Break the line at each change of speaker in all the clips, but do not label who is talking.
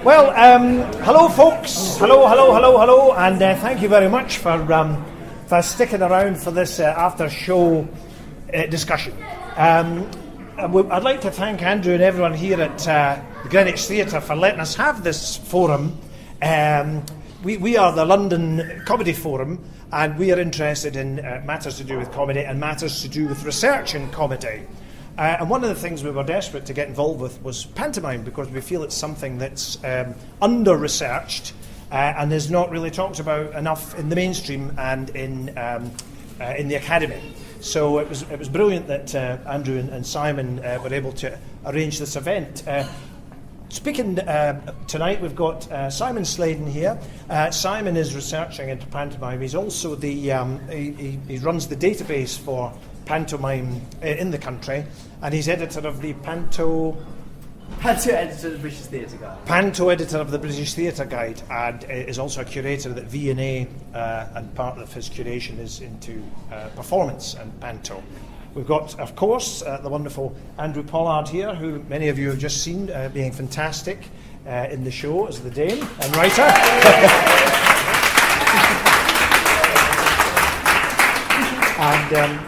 Well, hello folks, hello, and thank you very much for sticking around for this after-show discussion. I'd like to thank Andrew and everyone here at the Greenwich Theatre for letting us have this forum. We are the London Comedy Forum, and we are interested in matters to do with comedy and matters to do with research in comedy. And one of the things we were desperate to get involved with was pantomime, because we feel it's something that's under-researched and is not really talked about enough in the mainstream and in the academy. So it was brilliant that Andrew and Simon were able to arrange this event. Speaking tonight, we've got Simon Sladen here. Simon is researching into pantomime. He's also he runs the database for pantomime in the country, and he's editor of the Panto
editor of the British Theatre Guide.
Panto editor of the British Theatre Guide, and is also a curator at V&A, and part of his curation is into performance and panto. We've got, of course, the wonderful Andrew Pollard here, who many of you have just seen being fantastic in the show as the Dane and writer. And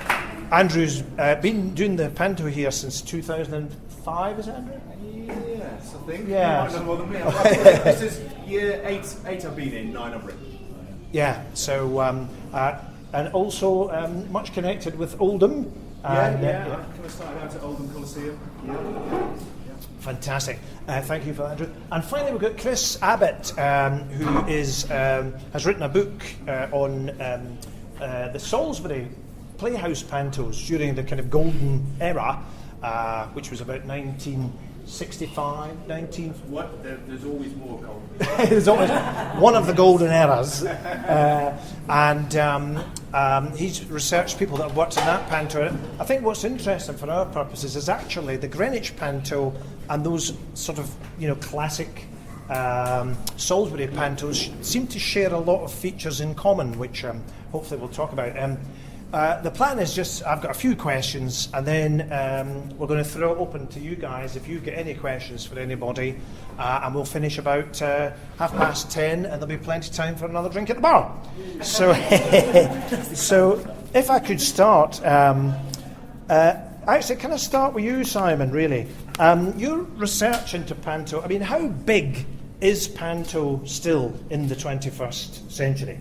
Andrew's been doing the panto here since 2005, is it, Andrew?
Yes, I think.
Yeah.
You might know more than me. This is year 8 I've been in, 9 I've written.
Yeah, so, and also much connected with Oldham.
I kind of started out at Oldham Coliseum.
Fantastic. Thank you for that, Andrew. And finally, we've got Chris Abbott, who has written a book on the Salisbury Playhouse pantos during the kind of golden era, which was about 1965,
What? There's always more golden.
There's always one of the golden eras. And he's researched people that have worked in that panto. I think what's interesting for our purposes is actually the Greenwich panto and those sort of, classic Salisbury pantos seem to share a lot of features in common, which hopefully we'll talk about. The plan is I've got a few questions, and then we're going to throw it open to you guys if you've got any questions for anybody, and we'll finish about 10:30, and there'll be plenty of time for another drink at the bar. So, so if I could start, actually, can I start with you, Simon, really? Your research into panto, how big is panto still in the 21st century?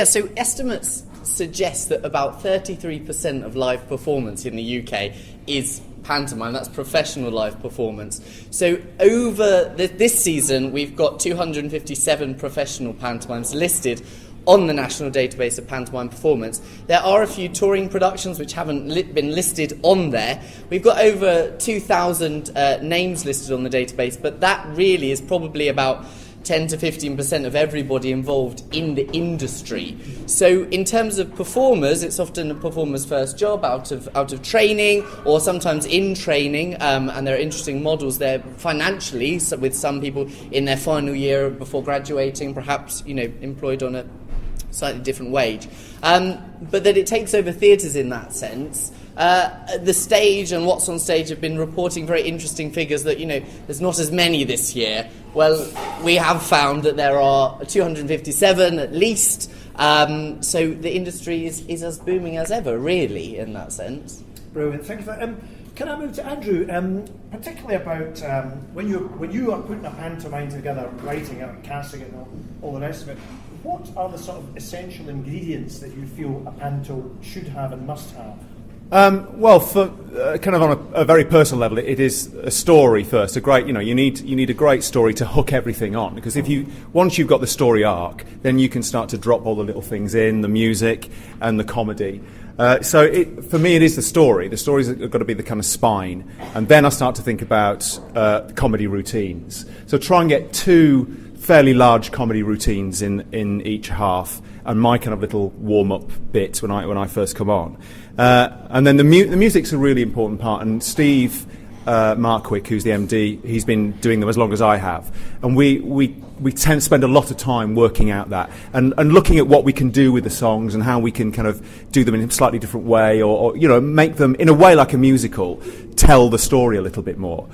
So estimates suggest that about 33% of live performance in the UK is pantomime. That's professional live performance. So over this season, we've got 257 professional pantomimes listed on the National Database of Pantomime Performance. There are a few touring productions which haven't been listed on there. We've got over 2,000 names listed on the database, but that really is probably about 10 to 15% of everybody involved in the industry. So in terms of performers, it's often a performer's first job out of training, or sometimes in training, and there are interesting models there financially, so with some people in their final year before graduating, perhaps employed on a slightly different wage. But that it takes over theatres in that sense. The stage and what's on stage have been reporting very interesting figures that, there's not as many this year. Well, we have found that there are 257 at least. So the industry is as booming as ever, really, in that sense.
Brilliant. Thank you for that. Can I move to Andrew, particularly about when you are putting a pantomime together, writing it, casting it, and all the rest of it, what are the sort of essential ingredients that you feel a panto should have and must have?
Well, for kind of on a very personal level, it is a story first. You need a great story to hook everything on, because once you've got the story arc, then you can start to drop all the little things in, the music and the comedy. For me, it is the story. The story's got to be the kind of spine, and then I start to think about comedy routines. So try and get 2 fairly large comedy routines in each half, and my kind of little warm-up bit when I first come on. And then the music's a really important part, and Steve Mark Quick, who's the MD, he's been doing them as long as I have, and we tend to spend a lot of time working out that and looking at what we can do with the songs and how we can kind of do them in a slightly different way, or make them in a way like a musical, tell the story a little bit more.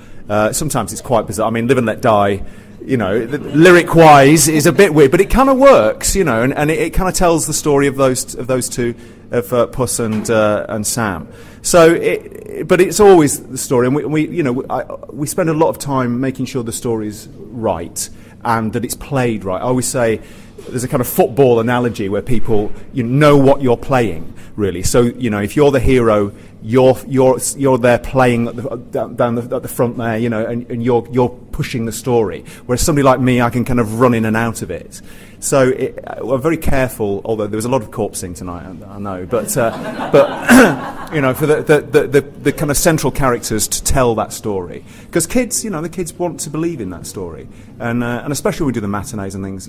Sometimes it's quite bizarre. I mean, Live and Let Die, lyric-wise is a bit weird, but it kind of works, and it kind of tells the story of those two, of Puss and Sam. So, but it's always the story, and we spend a lot of time making sure the story's right and that it's played right. I always say there's a kind of football analogy where people know what you're playing, really. So if you're the hero, you're there playing at the front there, and you're pushing the story. Whereas somebody like me, I can kind of run in and out of it. So we're very careful. Although there was a lot of corpsing tonight, I know, but for the kind of central characters to tell that story, because kids, the kids want to believe in that story, and especially when we do the matinees and things,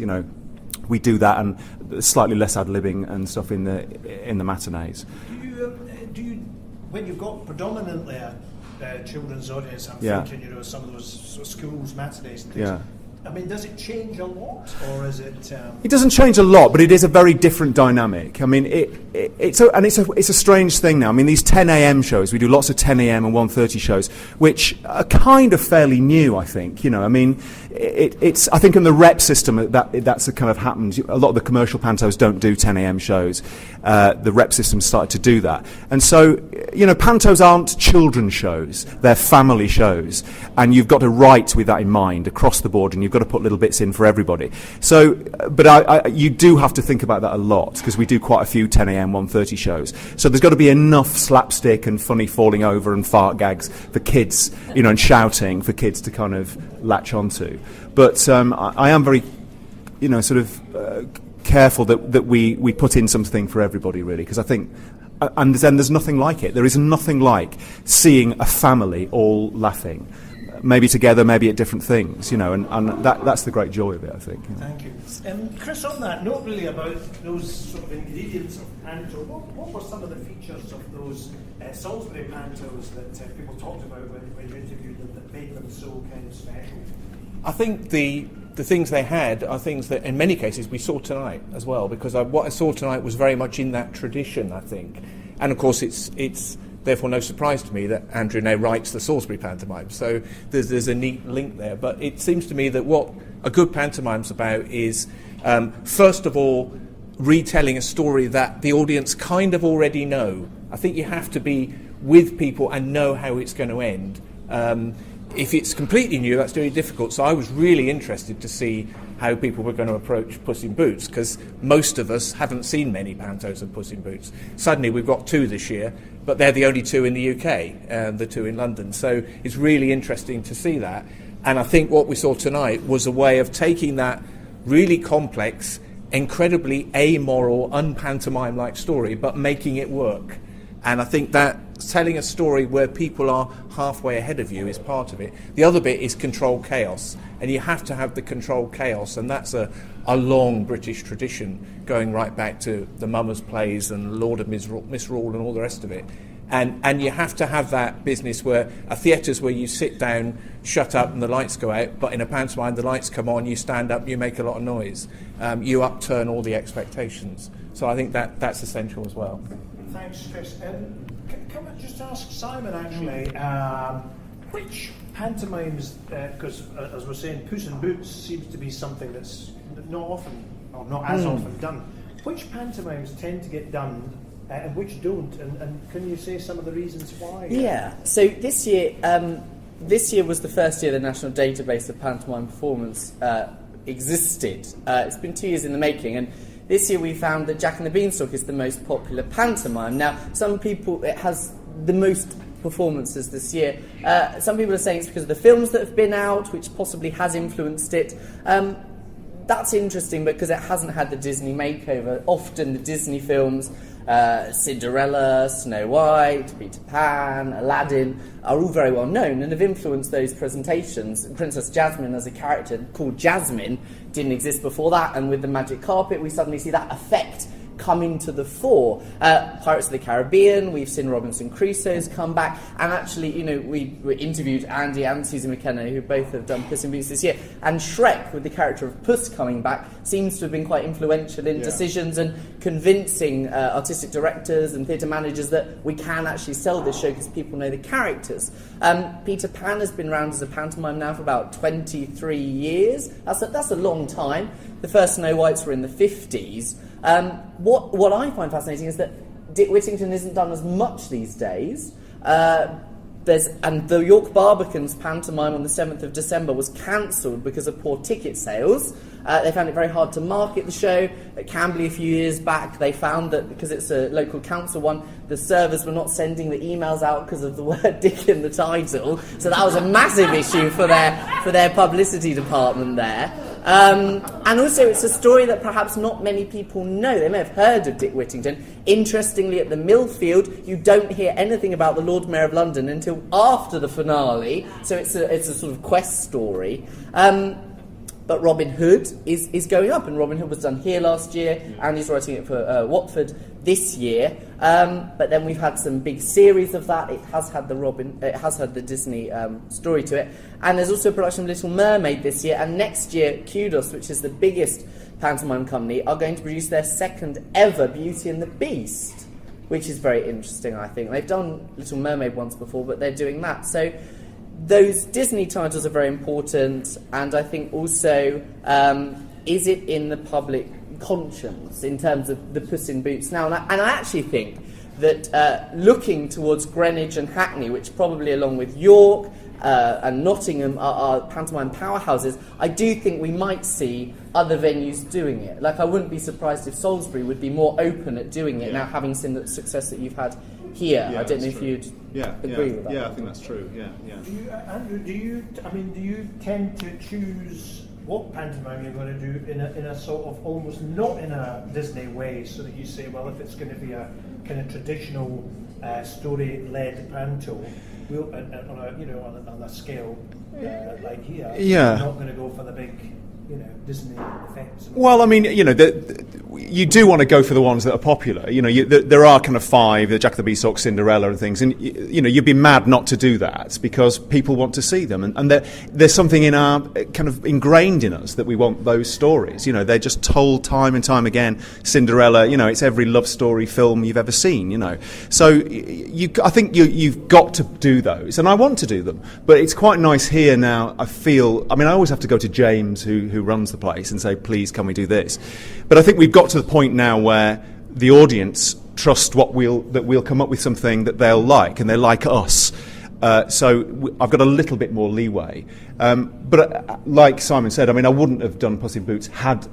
we do that, and slightly less ad-libbing and stuff in the matinees.
Do you when you've got predominantly a children's audience, I'm thinking, some of those sort of schools matinees and things.
Yeah.
I mean, does it change a lot, or is it?
It doesn't change a lot, but it is a very different dynamic. I mean, it's a strange thing now. I mean, these 10 a.m. shows, we do lots of 10 a.m. and 1:30 shows, which are kind of fairly new, I think. I mean, it's I think in the rep system that's kind of happened. A lot of the commercial pantos don't do 10 a.m. shows. The rep system started to do that, and so pantos aren't children's shows; they're family shows, and you've got to write with that in mind across the board, and you've got to put little bits in for everybody. So, but you do have to think about that a lot, because we do quite a few 10 a.m. 1:30 shows. So there's got to be enough slapstick and funny falling over and fart gags for kids, and shouting for kids to kind of latch onto. But I am very, careful that we put in something for everybody, really, because I think. And then there's nothing like it. There is nothing like seeing a family all laughing. Maybe together, maybe at different things, and that's the great joy of it, I think.
Thank you. Chris, on that note, really, about those sort of ingredients of Panto, what were some of the features of those Salisbury Pantos that people talked about when you interviewed them that made them so kind of special?
I think the things they had are things that, in many cases, we saw tonight as well, because what I saw tonight was very much in that tradition, I think. And, of course, it's therefore no surprise to me that Andrew Ney writes the Salisbury pantomime. So there's a neat link there. But it seems to me that what a good pantomime's about is, first of all, retelling a story that the audience kind of already know. I think you have to be with people and know how it's going to end. If it's completely new, that's very difficult. So I was really interested to see how people were going to approach Puss in Boots, because most of us haven't seen many pantos of Puss in Boots. Suddenly we've got 2 this year, but they're the only 2 in the UK, the 2 in London. So it's really interesting to see that. And I think what we saw tonight was a way of taking that really complex, incredibly amoral, unpantomime-like story, but making it work. And I think that telling a story where people are halfway ahead of you is part of it. The other bit is controlled chaos, and you have to have the controlled chaos, and that's a long British tradition going right back to the Mummers plays and Lord of Misrule and all the rest of it. And you have to have that business where a theatre's where you sit down, shut up, and the lights go out. But in a pantomime, the lights come on, you stand up, you make a lot of noise, you upturn all the expectations. So I think that's essential as well.
Thanks, Chris. Can I just ask Simon, actually, which pantomimes, because as we're saying, Puss in Boots seems to be something that's not often, or not as often done. Which pantomimes tend to get done and which don't? And can you say some of the reasons why?
Yeah, so this year was the first year the National Database of Pantomime Performance existed. It's been 2 years in the making, and this year we found that Jack and the Beanstalk is the most popular pantomime. Now, some people, it has the most performances this year. Some people are saying it's because of the films that have been out, which possibly has influenced it. That's interesting because it hasn't had the Disney makeover. Often the Disney films, Cinderella, Snow White, Peter Pan, Aladdin, are all very well known and have influenced those presentations. Princess Jasmine as a character called Jasmine didn't exist before that, and with the magic carpet we suddenly see that effect coming to the fore. Pirates of the Caribbean, we've seen Robinson Crusoe's come back, and actually, you know, we interviewed Andy and Susan McKenna, who both have done Puss in Boots this year, and Shrek, with the character of Puss coming back, seems to have been quite influential in decisions and convincing artistic directors and theatre managers that we can actually sell this show because people know the characters. Peter Pan has been around as a pantomime now for about 23 years. That's a long time. The first Snow Whites were in the 50s. What I find fascinating is that Dick Whittington isn't done as much these days. And the York Barbican's pantomime on the 7th of December was cancelled because of poor ticket sales. They found it very hard to market the show. At Camberley a few years back, they found that because it's a local council one, the servers were not sending the emails out because of the word Dick in the title. So that was a massive issue for their publicity department there. And also, it's a story that perhaps not many people know. They may have heard of Dick Whittington. Interestingly, at the Millfield, you don't hear anything about the Lord Mayor of London until after the finale. So it's a sort of quest story. But Robin Hood is going up, and Robin Hood was done here last year, and he's writing it for Watford this year. But then we've had some big series of that. It has had the Disney story to it, and there's also a production of Little Mermaid this year. And next year, Kudos, which is the biggest pantomime company, are going to produce their second ever Beauty and the Beast, which is very interesting. I think they've done Little Mermaid once before, but they're doing that. So those Disney titles are very important, and I think also, is it in the public conscience in terms of the Puss in Boots now? And I actually think that looking towards Greenwich and Hackney, which probably along with York and Nottingham are pantomime powerhouses, I do think we might see other venues doing it. Like, I wouldn't be surprised if Salisbury would be more open at doing it now, having seen the success that you've had here. I don't know if you'd agree with that.
Yeah, I think that's true. Yeah.
Andrew, do you tend to choose what pantomime you're going to do in a sort of almost not in a Disney way, so that you say, well, if it's going to be a kind of traditional story-led panto, we'll on a scale like here, you're not going to go for the big, Disney effects.
Well, I mean, you do want to go for the ones that are popular. There are kind of 5, the Jack the Beanstalk, Cinderella and things, and you'd be mad not to do that because people want to see them, and there's something in our kind of ingrained in us that we want those stories. They're just told time and time again. Cinderella, it's every love story film you've ever seen. So I think you've got to do those, and I want to do them. But it's quite nice here now. I always have to go to James, who runs the place, and say, please, can we do this? But I think we've got to the point now where the audience trust that we'll come up with something that they'll like, and they like us. So I've got a little bit more leeway. But like Simon said, I wouldn't have done Puss in Boots had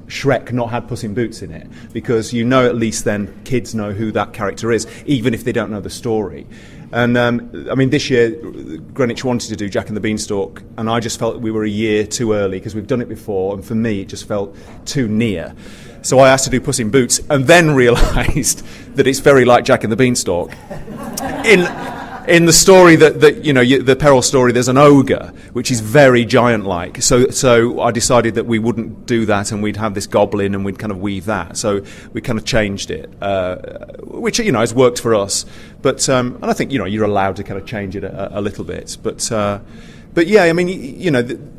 Shrek not had Puss in Boots in it, because at least then kids know who that character is, even if they don't know the story. And this year Greenwich wanted to do Jack and the Beanstalk, and I just felt we were a year too early because we've done it before, and for me it just felt too near. So I asked to do Puss in Boots, and then realised that it's very like Jack and the Beanstalk. In the story the Peril story, there's an ogre, which is very giant-like. So I decided that we wouldn't do that, and we'd have this goblin, and we'd kind of weave that. So we kind of changed it, which has worked for us. But and I think you're allowed to kind of change it a little bit. But yeah,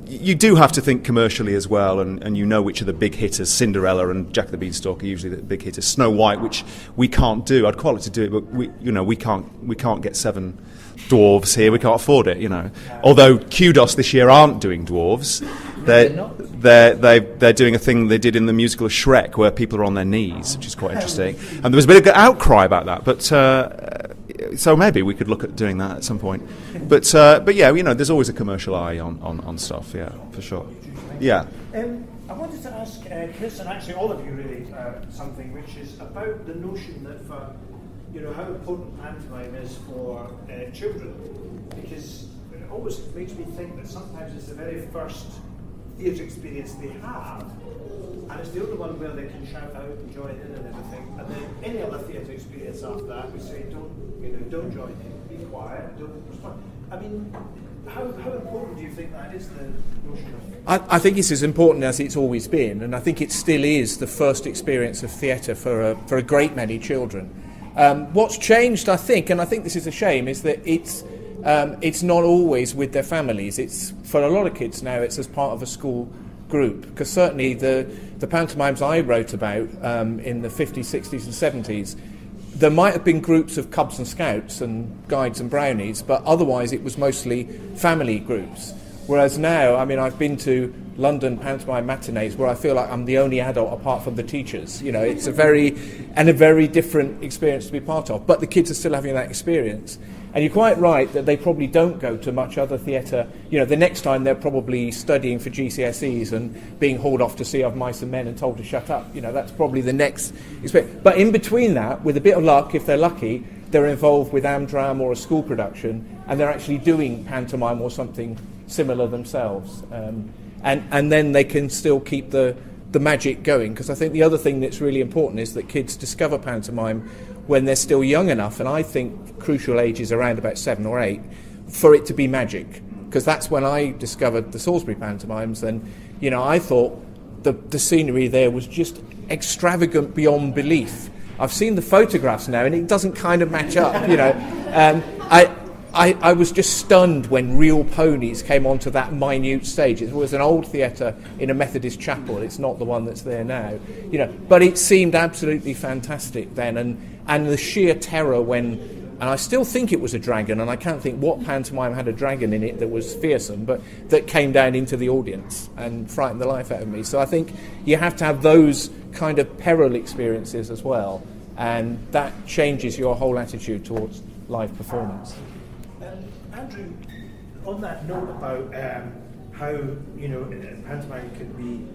you do have to think commercially as well, and which are the big hitters. Cinderella and Jack the Beanstalk are usually the big hitters. Snow White, which we can't do. I'd quite like to do it, but we can't get 7 dwarves here. We can't afford it. Although Kudos this year aren't doing dwarves. They're doing a thing they did in the musical Shrek, where people are on their knees, which is quite interesting. And there was a bit of outcry about that, but so maybe we could look at doing that at some point. But yeah, there's always a commercial eye on stuff. Yeah, for sure. Yeah.
I wanted to ask Chris, and actually all of you really, something which is about the notion that for how important pantomime is for children, because it always makes me think that sometimes it's the very first theatre experience they have, and it's the only one where they can shout out and join in and everything. And then any other theatre experience after that, we say don't join in, be quiet, don't respond. how important do you think that is, the notion of...
I think it's as important as it's always been, and I think it still is the first experience of theatre for a great many children. What's changed, I think, and I think this is a shame, is that it's not always with their families. It's for a lot of kids now. It's as part of a school group, because certainly the pantomimes I wrote about in the 50s, 60s, and 70s, there might have been groups of Cubs and Scouts and Guides and Brownies, but otherwise it was mostly family groups. Whereas now, I mean, I've been to London pantomime matinees where I feel like I'm the only adult apart from the teachers. You know, it's a very different experience to be part of. But the kids are still having that experience. And you're quite right that they probably don't go to much other theatre. You know, the next time they're probably studying for GCSEs and being hauled off to see Of Mice and Men and told to shut up. You know, that's probably the next experience. But in between that, with a bit of luck, if they're lucky, they're involved with Amdram or a school production, and they're actually doing pantomime or something similar themselves. And then they can still keep the magic going, because I think the other thing that's really important is that kids discover pantomime when they're still young enough, and I think crucial age is around about 7 or 8, for it to be magic, because that's when I discovered the Salisbury pantomimes, and you know, I thought the scenery there was just extravagant beyond belief. I've seen the photographs now and it doesn't kind of match up, you know. I was just stunned when real ponies came onto that minute stage. It was an old theatre in a Methodist chapel. It's not the one that's there now, you know. But it seemed absolutely fantastic then, and the sheer terror when, and I still think it was a dragon, and I can't think what pantomime had a dragon in it that was fearsome, but that came down into the audience and frightened the life out of me. So I think you have to have those kind of peril experiences as well, and that changes your whole attitude towards live performance.
Andrew, on that note about how, you know, pantomime can be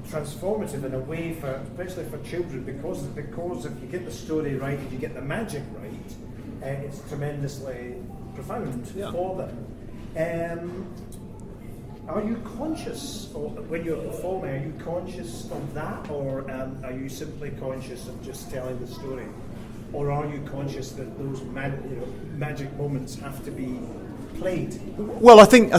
transformative in a way, for especially for children, because if you get the story right, if you get the magic right, it's tremendously profound for them. Are you conscious of, when you're performing, are you conscious of that, or are you simply conscious of just telling the story? Or are you conscious that those magic moments have to be played?
Well, I think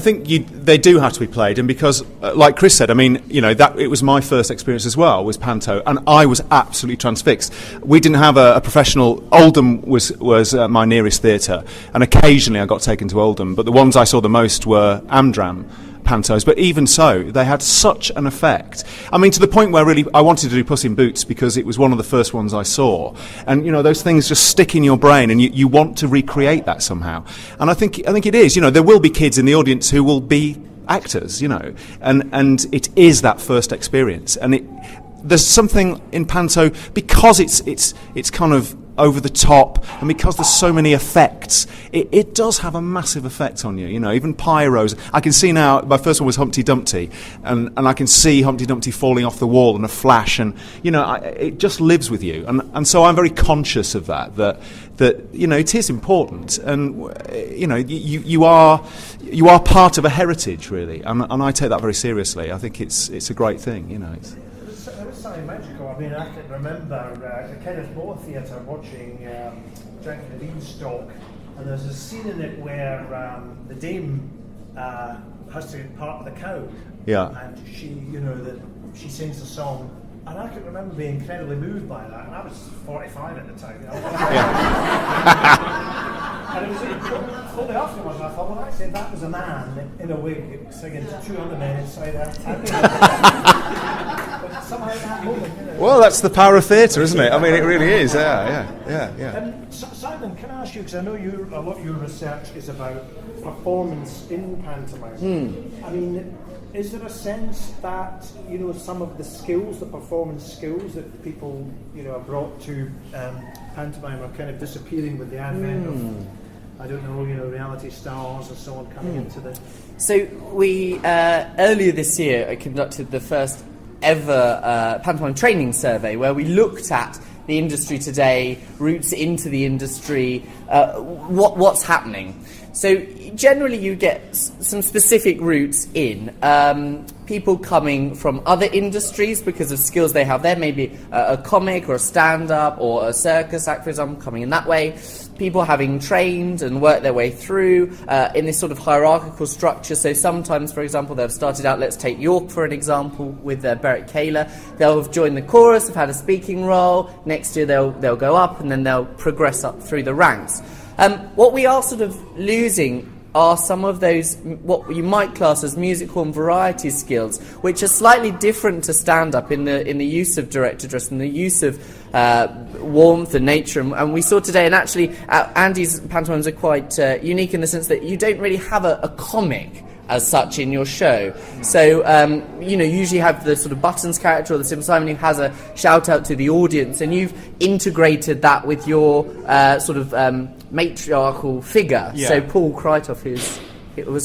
they do have to be played, and because, like Chris said, I mean, you know, that it was my first experience as well, was Panto, and I was absolutely transfixed. We didn't have a professional. Oldham was my nearest theatre, and occasionally I got taken to Oldham, but the ones I saw the most were Amdram pantos, but even so, they had such an effect. I mean, to the point where really I wanted to do Puss in Boots because it was one of the first ones I saw, and you know, those things just stick in your brain, and you want to recreate that somehow. And I think it is. You know, there will be kids in the audience who will be actors. You know, and it is that first experience, and there's something in Panto, because it's kind of over the top, and because there's so many effects, it does have a massive effect on you. You know, even pyros. I can see now. My first one was Humpty Dumpty, and I can see Humpty Dumpty falling off the wall in a flash, and you know, it just lives with you. And so I'm very conscious of that you know, it is important, and you know, you are part of a heritage, really, and I take that very seriously. I think it's a great thing. You know.
It was something magical. I mean, I can remember the Kenneth Moore Theatre watching Drinking the Beanstalk, and there's a scene in it where the dame has to part the cow. Yeah. And she, you know, she sings a song, and I can remember being incredibly moved by that. And I was 45 at the time. You know? And it was fully afterwards, and I thought, well, actually, that was a man in a wig singing to 2 other men inside out. Somehow that moment, you know.
Well, that's the power of theatre, isn't it? I mean, it really is. Yeah.
Simon, can I ask you, because I know a lot of your research is about performance in pantomime. I mean, is there a sense that, you know, some of the skills, the performance skills that people, you know, are brought to pantomime are kind of disappearing with the advent of, I don't know, you know, reality stars and so on coming into the...
So we, earlier this year, I conducted the first ever pantomime training survey, where we looked at the industry today, routes into the industry, what's happening. So generally you get some specific routes in. People coming from other industries because of skills they have there, maybe a comic or a stand-up or a circus act, for example, coming in that way. People having trained and worked their way through in this sort of hierarchical structure. So sometimes, for example, they've started out, let's take York for an example, with Berwick Kaler. They'll have joined the chorus, have had a speaking role. Next year they'll go up and then they'll progress up through the ranks. What we are sort of losing are some of those, what you might class as musical and variety skills, which are slightly different to stand-up in the use of direct address and the use of warmth and nature. And we saw today, and actually Andy's pantomimes are quite unique in the sense that you don't really have a comic as such in your show. So, usually have the sort of Buttons character or the Simple Simon who has a shout out to the audience, and you've integrated that with your sort of matriarchal figure.
Yeah.
So Paul Krytoff,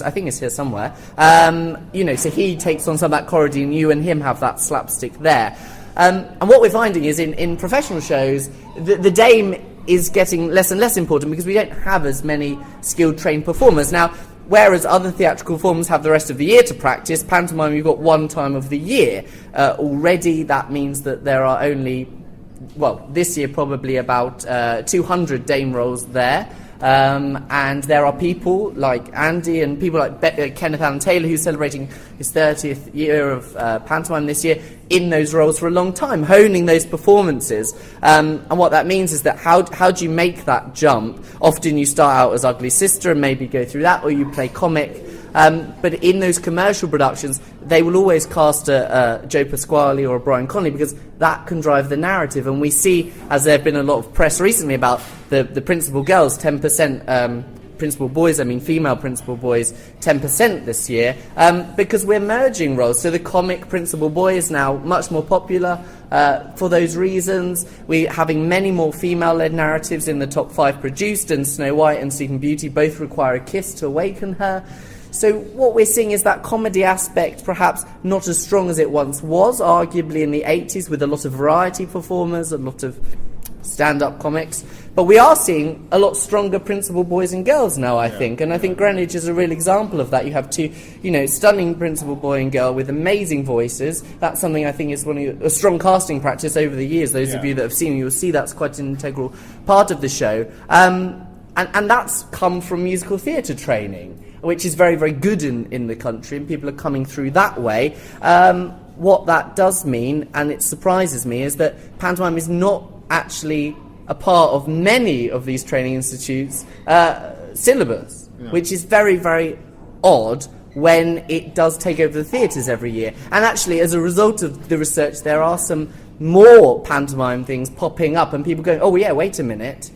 I think it's here somewhere. So he takes on some of that chorody, and you and him have that slapstick there. And what we're finding is in professional shows, the dame is getting less and less important because we don't have as many skilled trained performers. Now, whereas other theatrical forms have the rest of the year to practice, pantomime you've got one time of the year. Already that means that there are only, this year probably about 200 dame roles there. And there are people like Andy and people like Kenneth Allen Taylor, who's celebrating his 30th year of pantomime this year, in those roles for a long time, honing those performances. And what that means is that how do you make that jump? Often you start out as Ugly Sister and maybe go through that, or you play comic. But in those commercial productions, they will always cast a Joe Pasquale or a Brian Connolly because that can drive the narrative. And we see, as there have been a lot of press recently about the principal girls, 10%, principal boys, female principal boys, 10% this year, because we're merging roles. So the comic principal boy is now much more popular for those reasons. We're having many more female-led narratives in the top 5 produced, and Snow White and Sleeping Beauty both require a kiss to awaken her. So what we're seeing is that comedy aspect perhaps not as strong as it once was, arguably in the 80s, with a lot of variety performers, a lot of stand-up comics. But we are seeing a lot stronger principal boys and girls now, I think. And I think Greenwich is a real example of that. You have two, stunning principal boy and girl with amazing voices. That's something I think is a strong casting practice over the years. Those of you that have seen it, you'll see that's quite an integral part of the show. And that's come from musical theatre training, which is very, very good in the country, and people are coming through that way. What that does mean, and it surprises me, is that pantomime is not actually a part of many of these training institutes' syllabus, which is very, very odd when it does take over the theatres every year. And actually, as a result of the research, there are some more pantomime things popping up, and people going, oh yeah, wait a minute,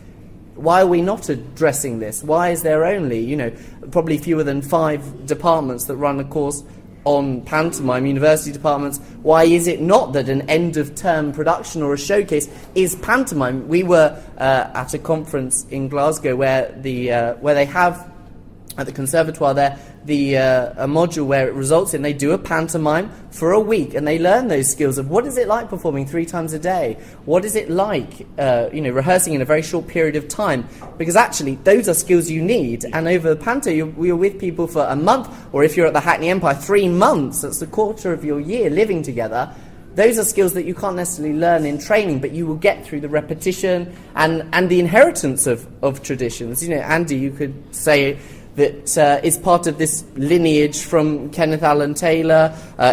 why are we not addressing this? Why is there only, probably fewer than 5 departments that run a course on pantomime, university departments? Why is it not that an end-of-term production or a showcase is pantomime? We were at a conference in Glasgow where they have, at the conservatoire there, a module where it results in they do a pantomime for a week, and they learn those skills of what is it like performing 3 times a day, what is it like rehearsing in a very short period of time, because actually those are skills you need. And over the Panto you're with people for a month, or if you're at the Hackney Empire, 3 months. That's a quarter of your year living together. Those are skills that you can't necessarily learn in training, but you will get through the repetition and the inheritance of traditions. Andy, you could say that is part of this lineage from Kenneth Allen Taylor,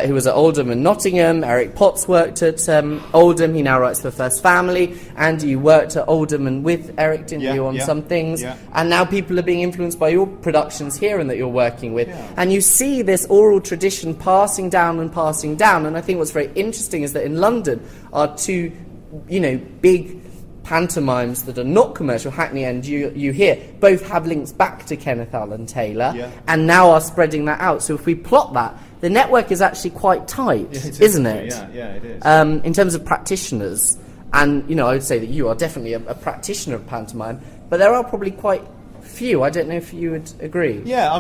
who was at Oldham and Nottingham. Eric Potts worked at Oldham. He now writes for First Family. Andy, you worked at Oldham and with Eric, didn't you, on some things? Yeah. And now people are being influenced by your productions here and that you're working with. Yeah. And you see this oral tradition passing down. And I think what's very interesting is that in London are 2, big pantomimes that are not commercial, Hackney and you here, both have links back to Kenneth Allen Taylor, and now are spreading that out. So if we plot that, the network is actually quite tight, isn't it?
Yeah, it is.
In terms of practitioners, and I would say that you are definitely a practitioner of pantomime, but there are probably quite few. I don't know if you would agree.
Yeah,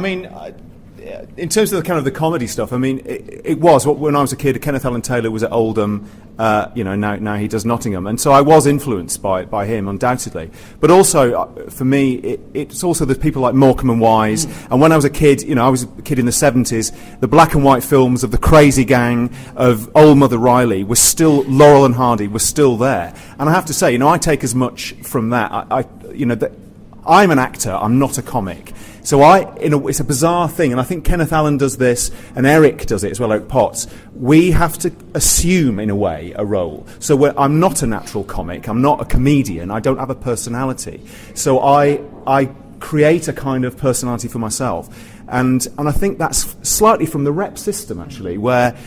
in terms of the kind of the comedy stuff, I mean, it was when I was a kid. Kenneth Allen Taylor was at Oldham, now he does Nottingham, and so I was influenced by him undoubtedly. But also for me, it's also the people like Morecambe and Wise. And when I was a kid, I was a kid in the 70s. The black and white films of the Crazy Gang, of Old Mother Riley, was still Laurel and Hardy was still there. And I have to say, I take as much from that. I'm an actor. I'm not a comic. So it's a bizarre thing, and I think Kenneth Allen does this, and Eric does it as well, Eric Potts. We have to assume, in a way, a role. So I'm not a natural comic, I'm not a comedian, I don't have a personality. So I create a kind of personality for myself. And I think that's slightly from the rep system, actually, where,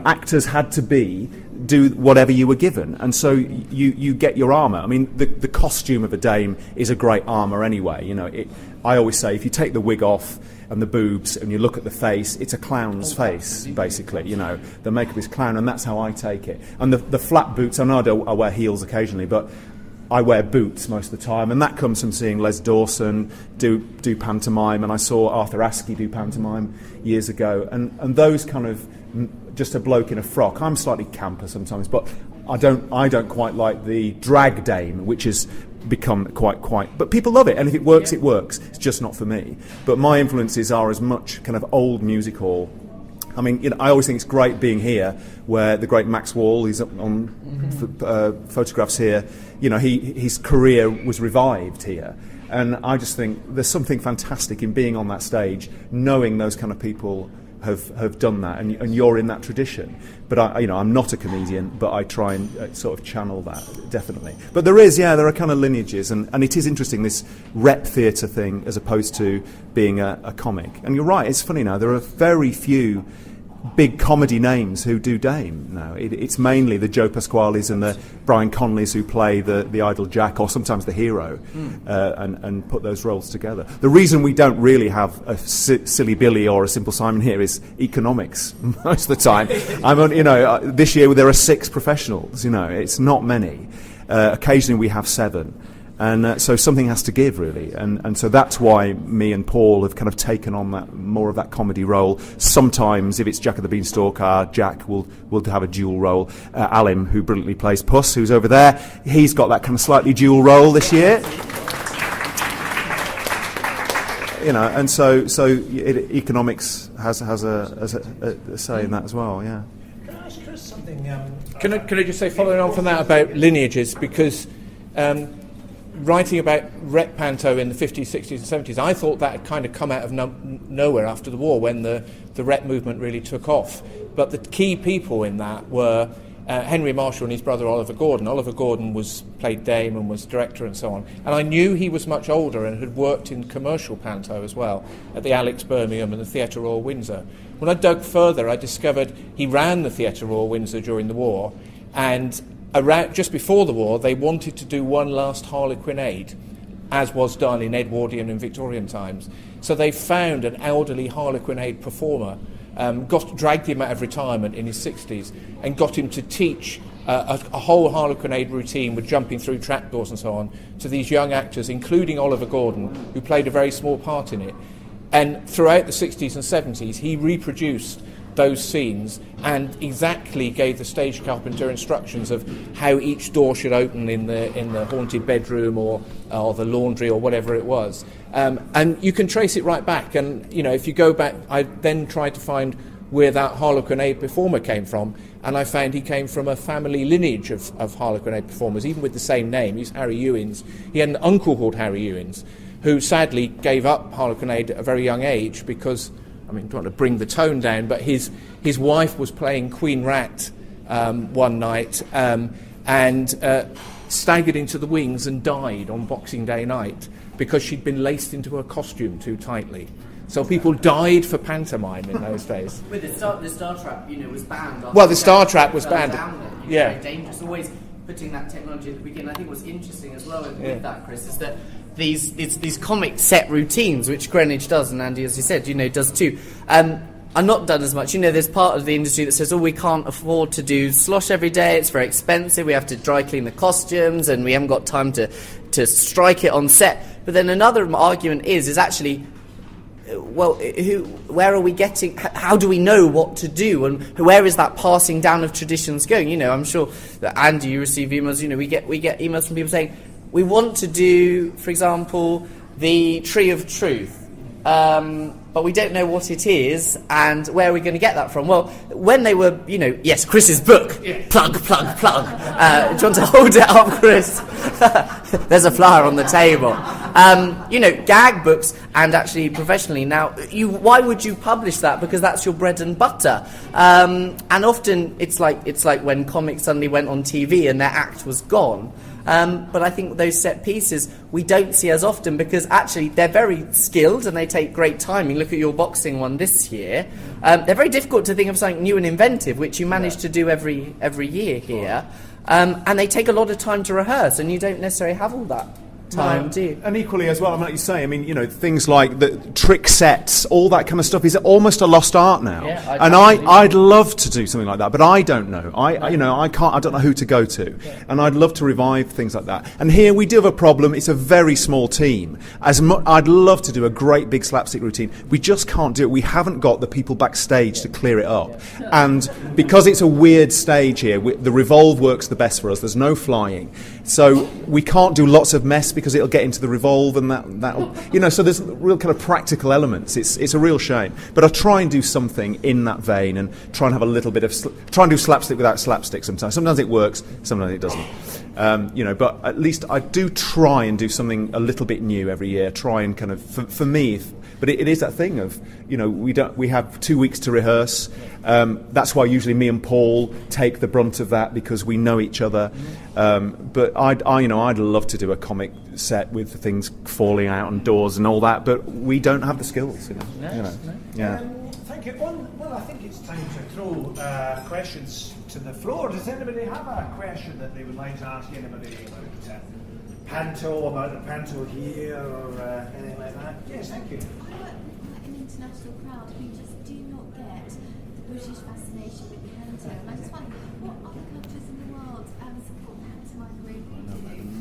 actors had to do whatever you were given. And so you get your armour. I mean, the costume of a dame is a great armour anyway. I always say, if you take the wig off and the boobs and you look at the face, it's a clown's face, basically. The makeup is clown, and that's how I take it. And the flat boots, I know I wear heels occasionally, but I wear boots most of the time, and that comes from seeing Les Dawson do pantomime, and I saw Arthur Askey do pantomime years ago, and those kind of just a bloke in a frock. I'm slightly camper sometimes, but I don't quite like the drag dame, which has become quite. But people love it, and if it works, it works. It's just not for me. But my influences are as much kind of old music hall. I mean, I always think it's great being here, where the great Max Wall, he's up on photographs here. His career was revived here, and I just think there's something fantastic in being on that stage, knowing those kind of people have done that, and you're in that tradition. But I'm not a comedian, but I try and sort of channel that, definitely. But there are kind of lineages, and it is interesting, this rep theatre thing, as opposed to being a comic. And you're right, it's funny now, there are very few big comedy names who do Dame now. It's mainly the Joe Pasquales and the Brian Conleys who play the idle Jack, or sometimes the hero, and put those roles together. The reason we don't really have a Silly Billy or a Simple Simon here is economics most of the time. This year there are 6 professionals. It's not many. Occasionally we have 7. And so something has to give, really. And so that's why me and Paul have kind of taken on more of that comedy role. Sometimes, if it's Jack of the Beanstalk, Jack will have a dual role. Alim, who brilliantly plays Puss, who's over there, he's got that kind of slightly dual role this year. And so economics has a say in that as well, yeah.
Can I ask Chris something?
Can I just say, following on from that about lineages, because writing about rep panto in the 50s, 60s and 70s, I thought that had kind of come out of nowhere after the war, when the rep movement really took off. But the key people in that were Henry Marshall and his brother Oliver Gordon. Oliver Gordon played Dame and was director and so on. And I knew he was much older and had worked in commercial panto as well, at the Alex Birmingham and the Theatre Royal Windsor. When I dug further, I discovered he ran the Theatre Royal Windsor during the war, and just before the war, they wanted to do one last Harlequinade, as was done in Edwardian and Victorian times. So they found an elderly Harlequinade performer, dragged him out of retirement in his 60s, and got him to teach a whole Harlequinade routine with jumping through trapdoors and so on to these young actors, including Oliver Gordon, who played a very small part in it. And throughout the 60s and 70s, he reproduced those scenes and exactly gave the stage carpenter instructions of how each door should open in the haunted bedroom or the laundry or whatever it was. And you can trace it right back. And, if you go back, I then tried to find where that Harlequinade performer came from, and I found he came from a family lineage of Harlequinade performers, even with the same name. He's Harry Ewins. He had an uncle called Harry Ewins, who sadly gave up Harlequinade at a very young age because, don't want to bring the tone down, but his wife was playing Queen Rat one night and staggered into the wings and died on Boxing Day night because she'd been laced into her costume too tightly. So people died for pantomime in those days.
With the Star Trap, was banned.
Well, the Star Trap was banned.
Yeah. Very dangerous. Always putting that technology at the beginning. I think what's interesting as well with that, Chris, is that these comic set routines, which Greenwich does, and Andy, as you said, does too, are not done as much. There's part of the industry that says, we can't afford to do slosh every day, it's very expensive, we have to dry clean the costumes, and we haven't got time to strike it on set. But then another argument is actually, where are we getting? How do we know what to do, and where is that passing down of traditions going? I'm sure that Andy, you receive emails. We get emails from people saying we want to do, for example, the Tree of Truth. But we don't know what it is and where we're going to get that from. Well, when they were, yes, Chris's book, plug. Do you want to hold it up, Chris? There's a flyer on the table. Gag books, and actually professionally now, why would you publish that? Because that's your bread and butter. And often it's like when comics suddenly went on TV and their act was gone. But I think those set pieces we don't see as often because actually they're very skilled and they take great timing. Look at your boxing one this year. They're very difficult to think of something new and inventive, which you manage to do every year here. And they take a lot of time to rehearse, and you don't necessarily have all that time, do you?
And equally as well, like you say, things like the trick sets, all that kind of stuff is almost a lost art now.
Yeah,
I'd love to do something like that, but I don't know. I can't. I don't know who to go to, and I'd love to revive things like that. And here we do have a problem. It's a very small team. I'd love to do a great big slapstick routine. We just can't do it. We haven't got the people backstage to clear it up, and because it's a weird stage here, the revolve works the best for us. There's no flying, so we can't do lots of mess because it'll get into the revolve and that'll so there's real kind of practical elements. It's a real shame, but I try and do something in that vein and try and have a little bit of try and do slapstick without slapstick sometimes it works, sometimes it doesn't, but at least I do try and do something a little bit new every year, try and kind of for me. But it is that thing of, we have 2 weeks to rehearse. That's why usually me and Paul take the brunt of that because we know each other. But I'd love to do a comic set with things falling out on doors and all that, but we don't have the skills. Yeah.
Thank you. Well, I think it's time to throw questions to the floor. Does anybody have a question that they would like to ask anybody about Panto, about the Panto here, or anything like that? Yes, thank you.
I work with an international crowd who just do not get the British fascination with Panto. And I just wonder, what other countries in the world support pantomime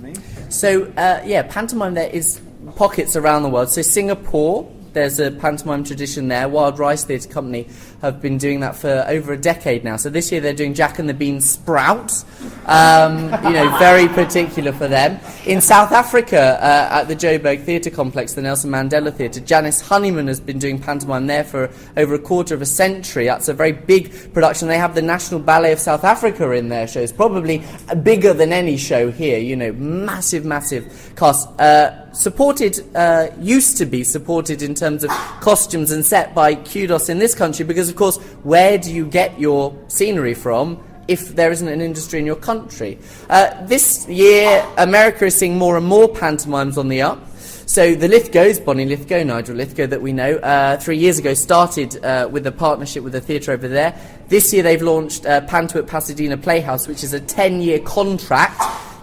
really?
So, pantomime, there is pockets around the world. So Singapore, there's a pantomime tradition there. Wild Rice Theatre Company have been doing that for over a decade now. So this year they're doing Jack and the Bean Sprout. Very particular for them. In South Africa, at the Joburg Theatre Complex, the Nelson Mandela Theatre, Janice Honeyman has been doing pantomime there for over a quarter of a century. That's a very big production. They have the National Ballet of South Africa in their shows, probably bigger than any show here. Massive cast. Used to be supported in terms of costumes and set by Kudos in this country, because of course, where do you get your scenery from if there isn't an industry in your country? This year, America is seeing more and more pantomimes on the up. So the Lithgows, Bonnie Lithgow, Nigel Lithgow that we know, 3 years ago started with a partnership with a theatre over there. This year they've launched Panto at Pasadena Playhouse, which is a 10-year contract.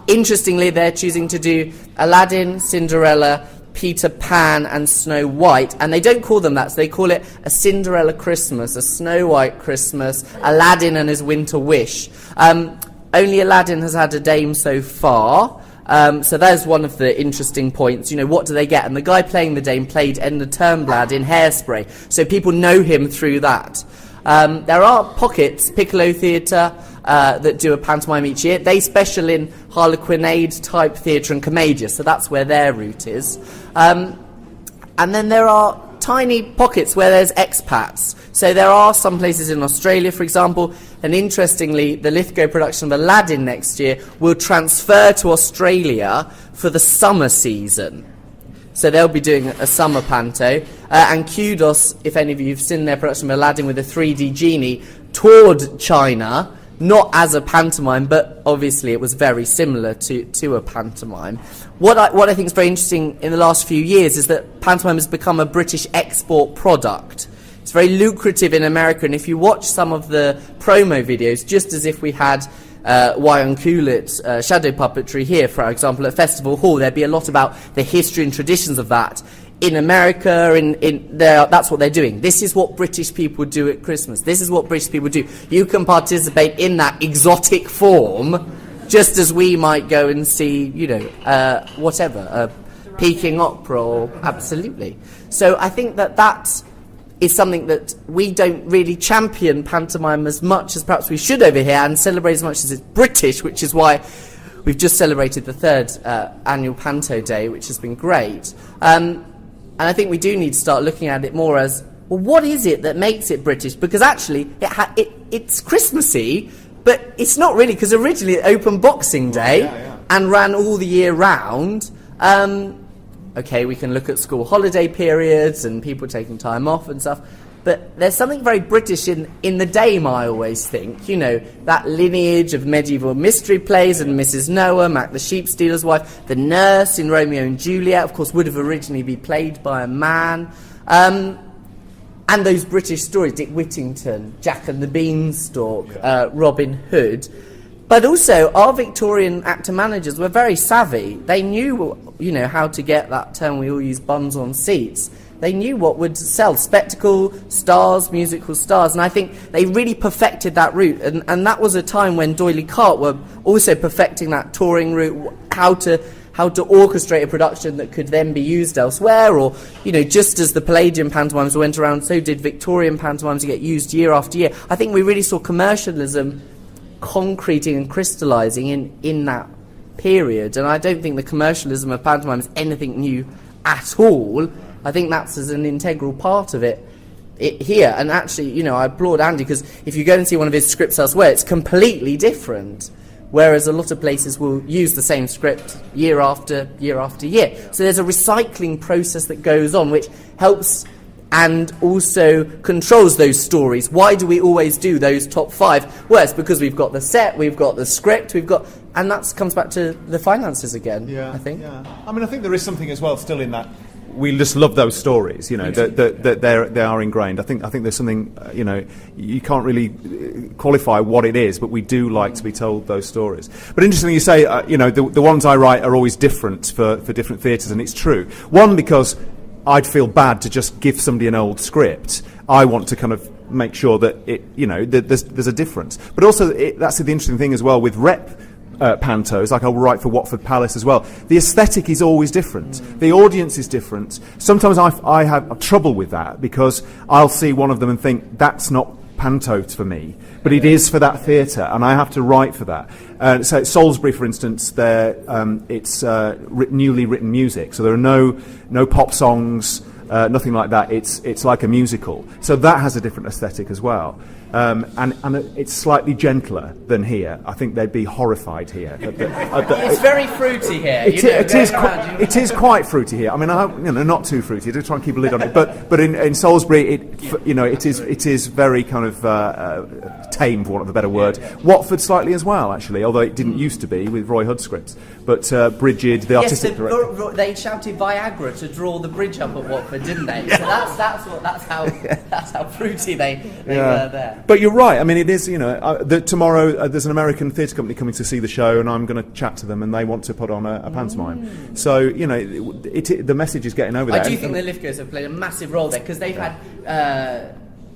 Interestingly, they're choosing to do Aladdin, Cinderella, Peter Pan and Snow White, and they don't call them that, so they call it a Cinderella Christmas, a Snow White Christmas, Aladdin and his Winter Wish. Only Aladdin has had a dame so far, so that's one of the interesting points. What do they get? And the guy playing the dame played Edna Turnblad in Hairspray, so people know him through that. There are pockets, Piccolo Theatre, that do a pantomime each year. They special in Harlequinade type theatre and commedia, so that's where their route is. And then there are tiny pockets where there's expats. So there are some places in Australia, for example, and interestingly, the Lithgow production of Aladdin next year will transfer to Australia for the summer season. So they'll be doing a summer panto. And Kudos, if any of you have seen their production of Aladdin with a 3D genie, toured China, not as a pantomime, but obviously it was very similar to a pantomime. What I think is very interesting in the last few years is that pantomime has become a British export product. It's very lucrative in America, and if you watch some of the promo videos, just as if we had Wyon Coolett shadow puppetry here, for example, at Festival Hall, there'd be a lot about the history and traditions of that. In America, that's what they're doing. This is what British people do at Christmas. This is what British people do. You can participate in that exotic form, just as we might go and see, whatever, Peking opera, or absolutely. So I think that is something that we don't really champion pantomime as much as perhaps we should over here, and celebrate as much as it's British, which is why we've just celebrated the 3rd annual Panto Day, which has been great. And I think we do need to start looking at it more as, well, what is it that makes it British? Because actually it's Christmassy, but it's not really, because originally it opened Boxing Day and ran all the year round. Okay, we can look at school holiday periods and people taking time off and stuff, but there's something very British in the Dame, I always think. You know, that lineage of medieval mystery plays and Mrs. Noah, Mac the Sheep Stealer's Wife, the nurse in Romeo and Juliet, of course, would have originally been played by a man. And those British stories, Dick Whittington, Jack and the Beanstalk, Robin Hood. But also, our Victorian actor-managers were very savvy. They knew, how to get that term we all use, bums on seats. They knew what would sell, spectacle stars, musical stars, and I think they really perfected that route. And that was a time when D'Oyly Carte were also perfecting that touring route, how to orchestrate a production that could then be used elsewhere, or, just as the Palladium pantomimes went around, so did Victorian pantomimes to get used year after year. I think we really saw commercialism concreting and crystallising in that period, and I don't think the commercialism of pantomime is anything new at all. I think that's as an integral part of it here. And actually, I applaud Andy, because if you go and see one of his scripts elsewhere, it's completely different, whereas a lot of places will use the same script year after year after year. So there's a recycling process that goes on, which helps and also controls those stories. Why do we always do those top 5? Well, it's because we've got the set, we've got the script, and that comes back to the finances again, I think.
Yeah. I mean, I think there is something as well still in that. We just love those stories, that they are ingrained. I think there's something, you can't really qualify what it is, but we do like to be told those stories. But interestingly, you say, the ones I write are always different for different theatres, and it's true. One, because I'd feel bad to just give somebody an old script. I want to kind of make sure that that there's a difference. But also, that's the interesting thing as well with rep pantos, like I'll write for Watford Palace as well. The aesthetic is always different. The audience is different. Sometimes I have trouble with that, because I'll see one of them and think, that's not Panto for me, but it is for that theatre, and I have to write for that. So at Salisbury, for instance, it's newly written music, so there are no pop songs, nothing like that. It's like a musical, so that has a different aesthetic as well. And it's slightly gentler than here. I think they'd be horrified here.
It's very fruity here.
It is quite fruity here. I mean, not too fruity. I try and keep a lid on it. But in Salisbury, it is very kind of tame, for want of a better word. Watford slightly as well, actually, although it didn't used to be with Roy Hood scripts. But Bridget, the artistic director,
they shouted Viagra to draw the bridge up at Watford, didn't they? So that's how fruity they were there.
But you're right. I mean, it is. Tomorrow there's an American theatre company coming to see the show, and I'm going to chat to them, and they want to put on a pantomime. So the message is getting over there.
I do think the Lithgows have played a massive role there, because they've had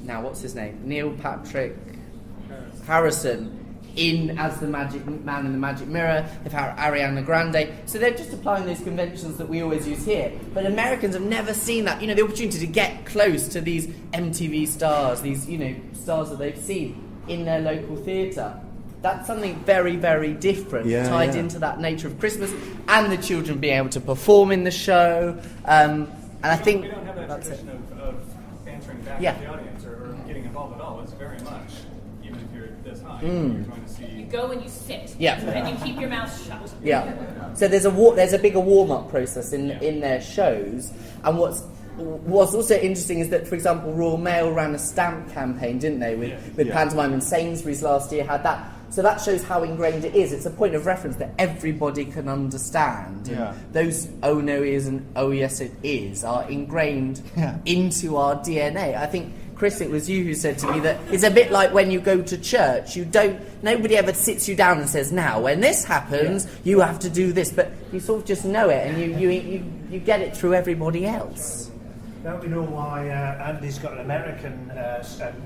now what's his name, Neil Patrick Harrison in as the Magic Man in the Magic Mirror. They've had Ariana Grande, so they're just applying those conventions that we always use here. But Americans have never seen that. The opportunity to get close to these MTV stars, these stars that they've seen in their local theatre. That's something very, very different, tied into that nature of Christmas, and the children being able to perform in the show. And I think
we don't have that tradition of answering back to the audience or getting involved at all. It's very much, even if you're this high, you're trying to see.
You go and you sit,
Yeah.
and you keep your mouth shut.
Yeah. So there's a bigger warm-up process in their shows, and what's also interesting is that, for example, Royal Mail ran a stamp campaign, didn't they, with pantomime, and Sainsbury's last year had that. So that shows how ingrained it is. It's a point of reference that everybody can understand.
Yeah.
Those "oh no it is" and "oh yes it is" are ingrained into our DNA. I think, Chris, it was you who said to me that it's a bit like when you go to church. Nobody ever sits you down and says, now, when this happens, you have to do this. But you sort of just know it, and you get it through everybody else.
Now we know why Andy's got an American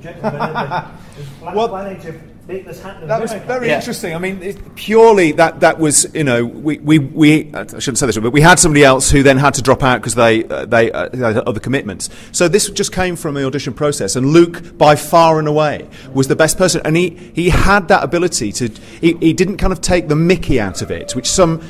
gentleman is planning to make this happen in
That was
America.
very interesting. I mean, purely that was, you know, we I shouldn't say this, but we had somebody else who then had to drop out because they had other commitments. So this just came from the audition process, and Luke, by far and away, was the best person, and he had that ability to. He didn't kind of take the mickey out of it, which some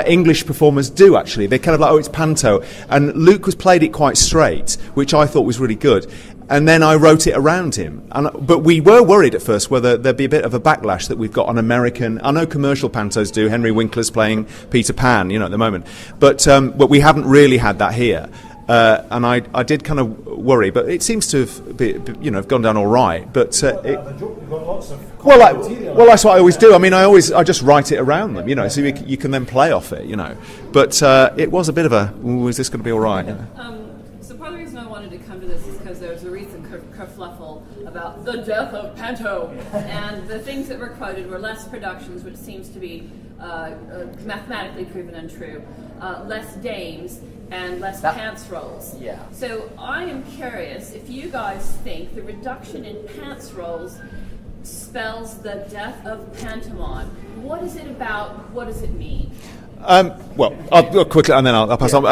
English performers do actually. They're kind of like, oh, it's Panto, and Luke played it quite straight, which I thought was really good. And then I wrote it around him. But we were worried at first whether there'd be a bit of a backlash that we've got an American. I know commercial pantos do. Henry Winkler's playing Peter Pan, you know, at the moment. But we haven't really had that here. And I did kind of worry, but it seems to have gone down all right. But well, that's what I always do. I mean, I just write it around them, you know, so you can then play off it, you know. But it was a bit of a, is this going to be all right?
So part of the reason I wanted to come to this is because there was a recent kerfluffle about the death of Panto, and the things that were quoted were less productions, which seems to be mathematically proven untrue, less dames, and less pants rolls.
Yeah.
So I am curious if you guys think the reduction in pants rolls spells the death of pantomime. What is it about? What does it mean?
Well, I'll quickly, and then I'll pass on.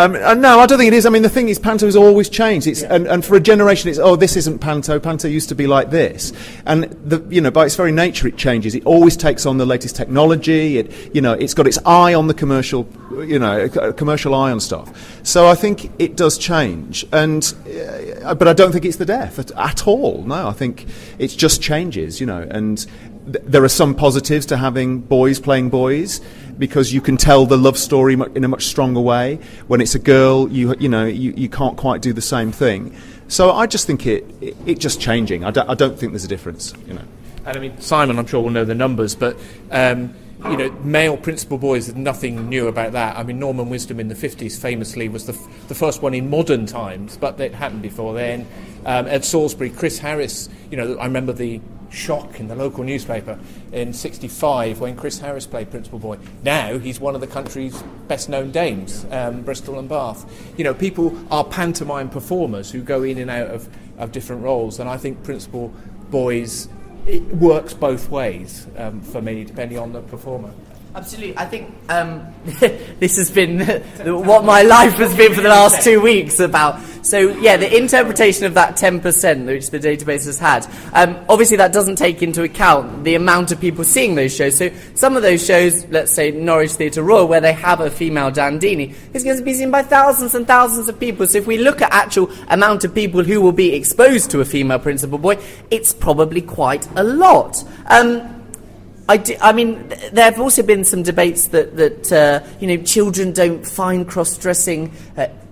No, I don't think it is. I mean, the thing is, Panto has always changed. And for a generation, it's, oh, this isn't Panto. Panto used to be like this. And, by its very nature, it changes. It always takes on the latest technology. It's got its eye on the commercial, a commercial eye on stuff. So I think it does change. But I don't think it's the death at all. No, I think it just changes, and there are some positives to having boys playing boys, because you can tell the love story in a much stronger way. When it's a girl, you can't quite do the same thing. So I just think it just changing. I don't think there's a difference.
And I mean, Simon, I'm sure will know the numbers, but male principal boys, there's nothing new about that. I mean, Norman Wisdom in the 50s famously was the first one in modern times, but it happened before then. At Salisbury, Chris Harris, I remember the shock in the local newspaper in '65 when Chris Harris played Principal Boy. Now he's one of the country's best-known dames, Bristol and Bath. People are pantomime performers who go in and out of different roles, and I think Principal Boys, it works both ways for me, depending on the performer.
Absolutely. I think this has been what my life has been for the last 2 weeks about. So, yeah, the interpretation of that 10%, which the database has had, obviously that doesn't take into account the amount of people seeing those shows. So some of those shows, let's say Norwich Theatre Royal, where they have a female Dandini, is going to be seen by thousands and thousands of people. So if we look at actual amount of people who will be exposed to a female principal boy, it's probably quite a lot. I mean, there have also been some debates that children don't find cross-dressing,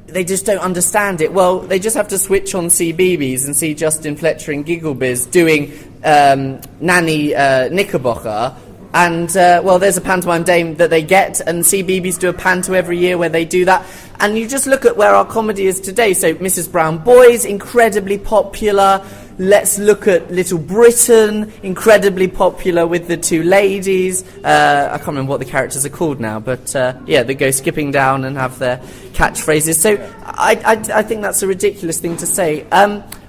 they just don't understand it. Well, they just have to switch on CBeebies and see Justin Fletcher and Gigglebiz doing Nanny Knickerbocker, and, there's a pantomime dame that they get, and CBeebies do a panto every year where they do that. And you just look at where our comedy is today. So Mrs. Brown Boys, incredibly popular. Let's look at Little Britain, incredibly popular with the two ladies. I can't remember what the characters are called now, but they go skipping down and have their catchphrases. So I think that's a ridiculous thing to say.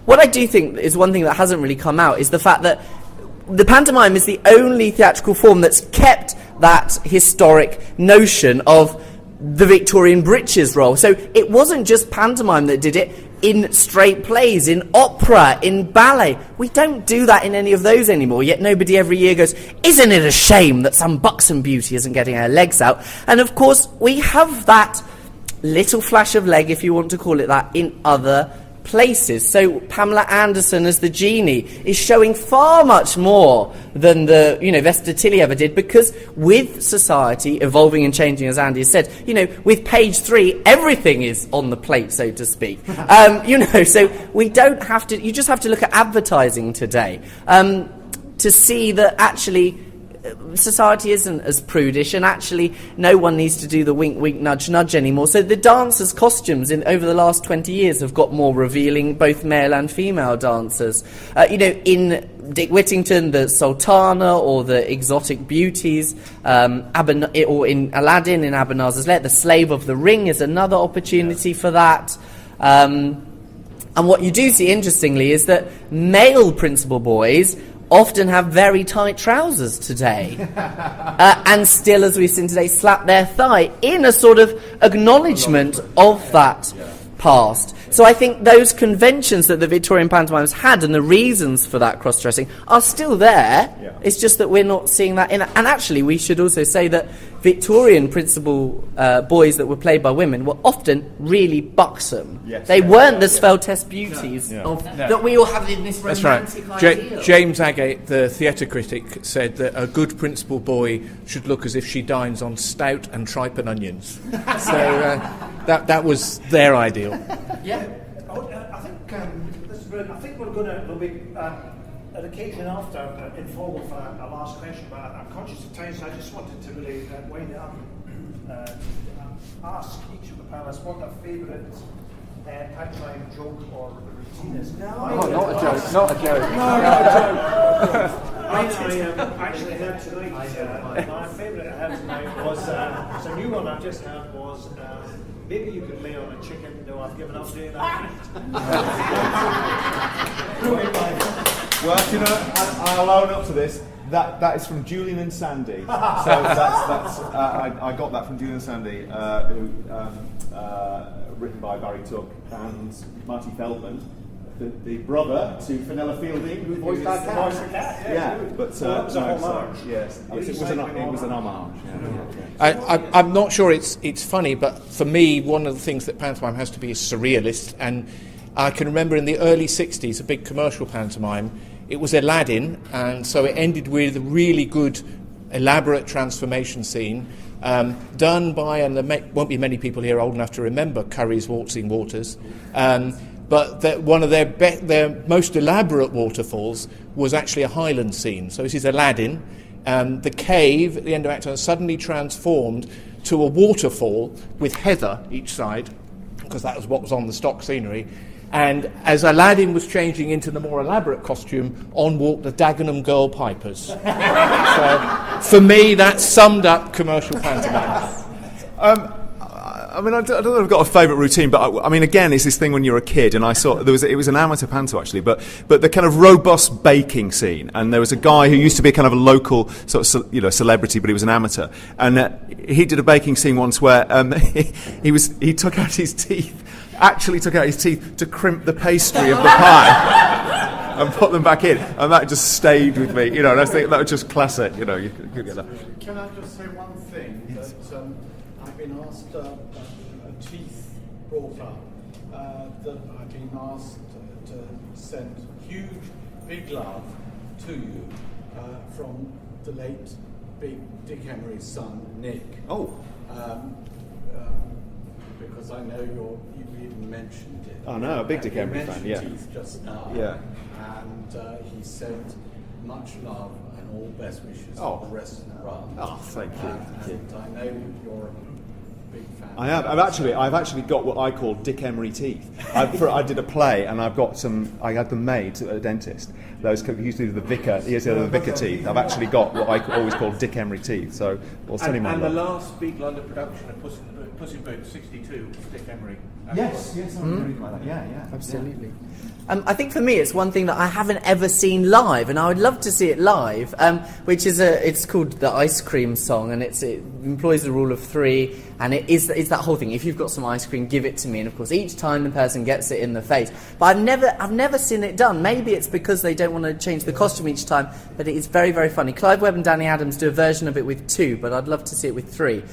What I do think is one thing that hasn't really come out is the fact that the pantomime is the only theatrical form that's kept that historic notion of the Victorian breeches role. So it wasn't just pantomime that did it. In straight plays, in opera, in ballet. We don't do that in any of those anymore, yet nobody every year goes, isn't it a shame that some buxom beauty isn't getting her legs out? And of course, we have that little flash of leg, if you want to call it that, in other places. So Pamela Anderson as the genie is showing far much more than the Vesta Tilly ever did, because with society evolving and changing, as Andy has said, with page 3 everything is on the plate, so to speak. So we don't have to, you just have to look at advertising today to see that actually society isn't as prudish, and actually no one needs to do the wink wink nudge nudge anymore. So the dancers' costumes over the last 20 years have got more revealing, both male and female dancers. In Dick Whittington, the Sultana or the exotic beauties, or in Aladdin, in Abanazar's Let, the Slave of the Ring is another opportunity for that. And what you do see, interestingly, is that male principal boys often have very tight trousers today. And still, as we've seen today, slap their thigh in a sort of acknowledgement of that past. So I think those conventions that the Victorian pantomimes had and the reasons for that cross-dressing are still there.
Yeah.
It's just that we're not seeing that in. And actually, we should also say that Victorian principal boys that were played by women were often really buxom.
Yes.
They weren't the Sveltest beauties
No.
that we all have in this
That's right.
romantic ideal.
James Agate, the theatre critic, said that a good principal boy should look as if she dines on stout and tripe and onions. So that was their ideal.
Yeah.
I think this is brilliant. I think there'll be an occasion after informal for a last question, but I'm conscious of time, so I just wanted to really wind it up. Ask each of the panelists what their favourite pantomime joke or routine is.
Oh, not a joke. Not a joke.
I actually heard tonight. My favourite I heard tonight was it's a new one I've just heard was. Maybe you could lay on a chicken. No, I've given up doing that.
Well, you know, I'll own up to this. That is from Julian and Sandy. So that's I got that from Julian and Sandy, written by Barry Tuck and Marty Feldman, the brother to Fenella Fielding, who voiced our cat. Yeah, but
that was a homage.
Yes, it was an homage. Yeah.
I'm not sure it's funny, but for me, one of the things that pantomime has to be is surrealist. And I can remember in the early 60s, a big commercial pantomime, it was Aladdin, and so it ended with a really good, elaborate transformation scene done by, and there won't be many people here old enough to remember Curry's Waltzing Waters, but one of their most elaborate waterfalls was actually a Highland scene. So this is Aladdin. The cave at the end of Act 1 suddenly transformed to a waterfall with heather each side, because that was what was on the stock scenery. And as Aladdin was changing into the more elaborate costume, on walked the Dagenham Girl Pipers. So, for me, that summed up commercial pantomime.
I mean, I don't know if I've got a favourite routine, but I mean, again, it's this thing when you're a kid, and I saw it was an amateur panto actually, but the kind of robust baking scene, and there was a guy who used to be a kind of a local sort of celebrity, but he was an amateur, and he did a baking scene once where he took out his teeth. Actually took out his teeth to crimp the pastry of the pie and put them back in, and that just stayed with me. You know, and I think that was just classic. You know, you could get that.
Can I just say one thing? Yes. That I've been asked teeth brought up. That I've been asked to send huge, big love to you from the late big Dick Emery's son Nick.
Oh.
Because I know you even mentioned it.
Oh no, a big Dick Emery fan, yeah.
Teeth just now.
Yeah.
And he sent much love and all best wishes
Oh.
for the rest of the run.
Oh, thank you.
And I know you're a big fan.
I have. I've actually got what I call Dick Emery teeth. I did a play, and I've got some. I had them made at a dentist. Those who used to do the vicar. He used to do the vicar teeth. I've actually got what I always call Dick Emery teeth. So I'll send him my
And the
love.
last big London production of Puss in Boots '62 was Dick Emery.
Yes, I'm really like that. Yeah,
Absolutely. I think for me it's one thing that I haven't ever seen live, and I would love to see it live, which is it's called the Ice Cream Song, and it employs the rule of three, and it's that whole thing. If you've got some ice cream, give it to me, and of course each time the person gets it in the face. But I've never seen it done. Maybe it's because they don't want to change the costume each time, but it is very, very funny. Clive Webb and Danny Adams do a version of it with 2, but I'd love to see it with 3.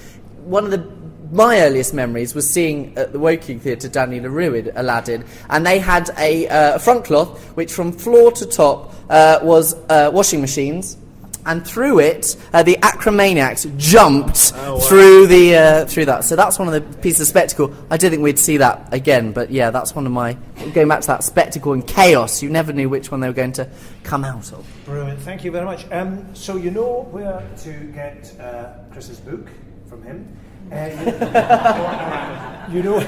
One of my earliest memories was seeing at the Wilkie Theatre Danny LaRue in Aladdin, and they had a front cloth which from floor to top was washing machines, and through it the acromaniacs jumped through that. So that's one of the pieces of spectacle. I don't think we'd see that again, but yeah, that's one of my, going back to that spectacle and chaos. You never knew which one they were going to come out of.
Brilliant, thank you very much. So you know where to get Chris's book from him. You know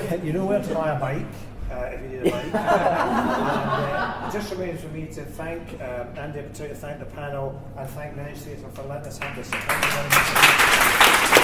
where to buy a bike if you need a bike. And it just remains for me to thank Andy in particular, thank the panel, and thank Greenwich Theatre for letting us have this. Thank you very much.